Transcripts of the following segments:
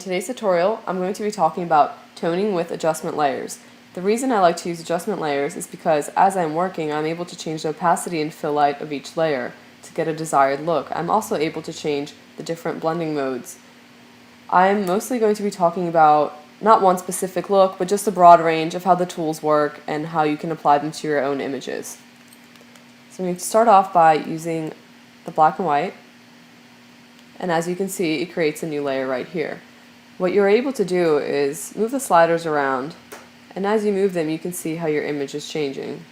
today's tutorial, I'm going to be talking about toning with adjustment layers. The reason I like to use adjustment layers is because as I'm working, I'm able to change the opacity and fill light of each layer to get a desired look. I'm also able to change the different blending modes. I'm mostly going to be talking about not one specific look, but just a broad range of how the tools work and how you can apply them to your own images. So I'm going to start off by using the black and white. And as you can see, it creates a new layer right here. What you're able to do is move the sliders around, and as you move them, you can see how your image is changing.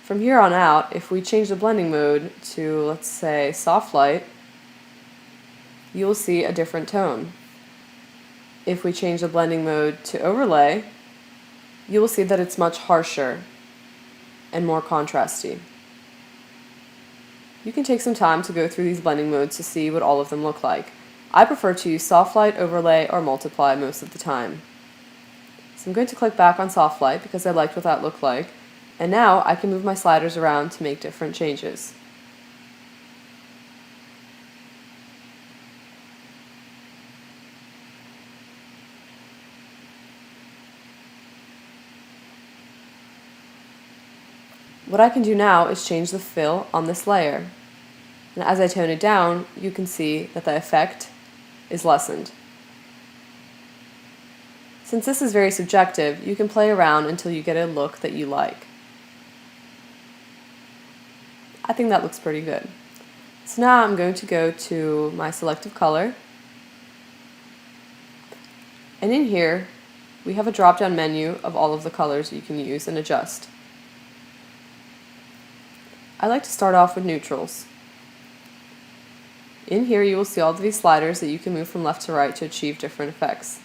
From here on out, if we change the blending mode to, let's say, soft light, you'll see a different tone. If we change the blending mode to overlay, you will see that it's much harsher and more contrasty. You can take some time to go through these blending modes to see what all of them look like. I prefer to use soft light, overlay, or multiply most of the time. So I'm going to click back on soft light because I liked what that looked like, and now I can move my sliders around to make different changes. What I can do now is change the fill on this layer. And as I tone it down, you can see that the effect is lessened. Since this is very subjective, you can play around until you get a look that you like. I think that looks pretty good. So now I'm going to go to my selective color. And in here, we have a drop-down menu of all of the colors you can use and adjust. I like to start off with neutrals. In here you will see all of these sliders that you can move from left to right to achieve different effects.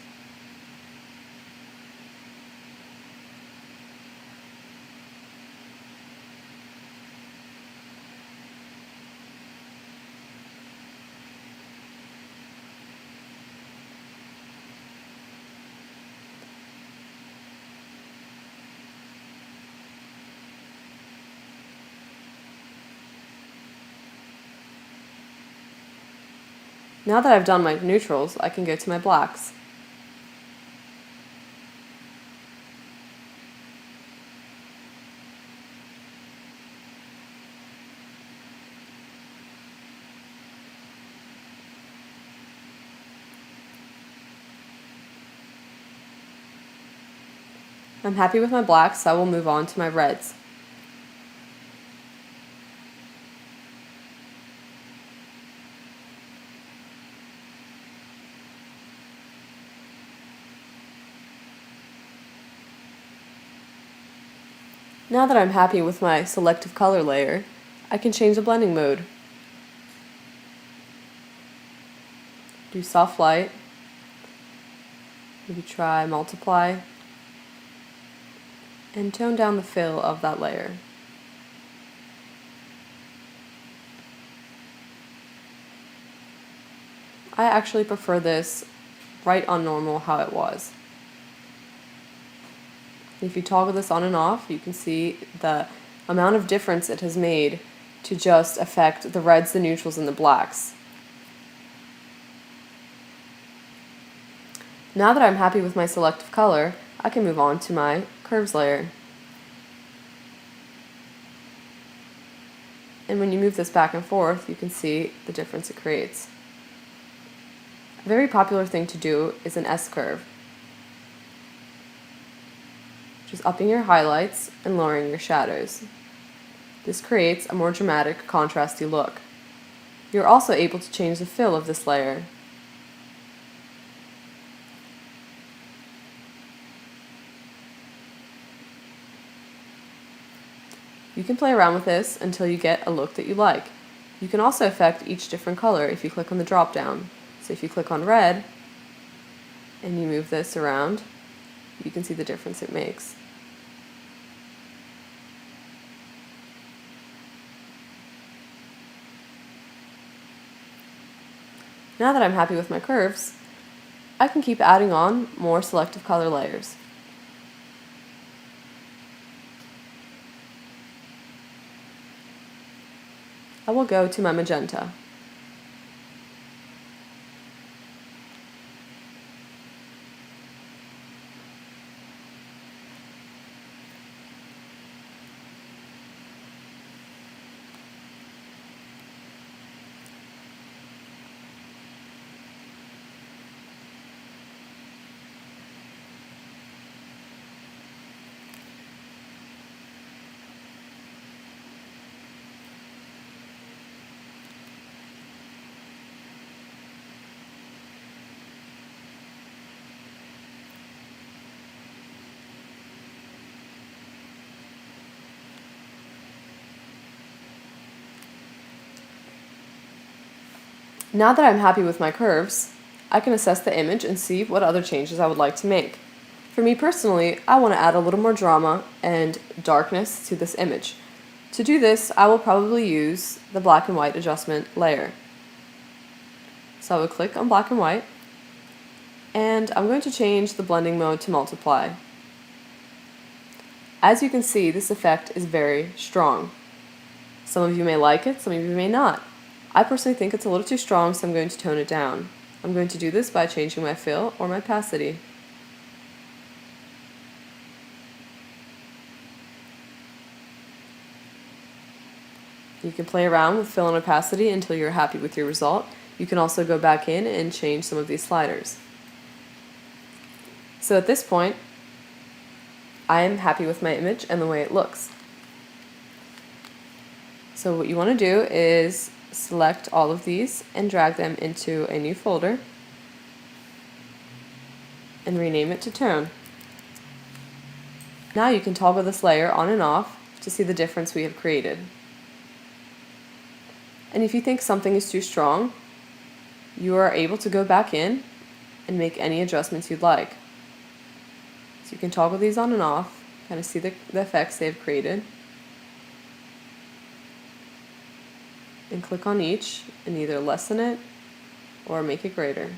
Now that I've done my neutrals, I can go to my blacks. I'm happy with my blacks, so I will move on to my reds. Now that I'm happy with my selective color layer, I can change the blending mode. Do soft light, maybe try multiply, and tone down the fill of that layer. I actually prefer this right on normal how it was. If you toggle this on and off, you can see the amount of difference it has made to just affect the reds, the neutrals, and the blacks. Now that I'm happy with my selective color, I can move on to my curves layer. And when you move this back and forth, you can see the difference it creates. A very popular thing to do is an S-curve, which is upping your highlights and lowering your shadows. This creates a more dramatic, contrasty look. You're also able to change the fill of this layer. You can play around with this until you get a look that you like. You can also affect each different color if you click on the drop down. So if you click on red and you move this around, you can see the difference it makes. Now that I'm happy with my curves, I can keep adding on more selective color layers. I will go to my magenta. Now that I'm happy with my curves, I can assess the image and see what other changes I would like to make. For me personally, I want to add a little more drama and darkness to this image. To do this, I will probably use the black and white adjustment layer. So I will click on black and white, and I'm going to change the blending mode to multiply. As you can see, this effect is very strong. Some of you may like it, some of you may not. I personally think it's a little too strong, so I'm going to tone it down. I'm going to do this by changing my fill or my opacity. You can play around with fill and opacity until you're happy with your result. You can also go back in and change some of these sliders. So at this point, I am happy with my image and the way it looks. So what you want to do is select all of these and drag them into a new folder and rename it to Tone. Now you can toggle this layer on and off to see the difference we have created. And if you think something is too strong, you are able to go back in and make any adjustments you'd like. So you can toggle these on and off, kind of see the effects they've created. And click on each and either lessen it or make it greater.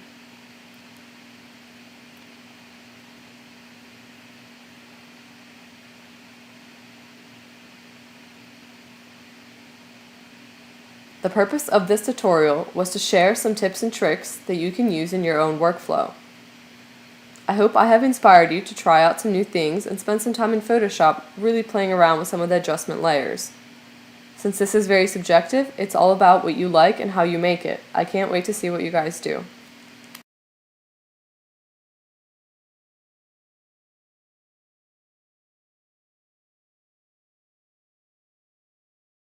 The purpose of this tutorial was to share some tips and tricks that you can use in your own workflow. I hope I have inspired you to try out some new things and spend some time in Photoshop really playing around with some of the adjustment layers. Since this is very subjective, it's all about what you like and how you make it. I can't wait to see what you guys do.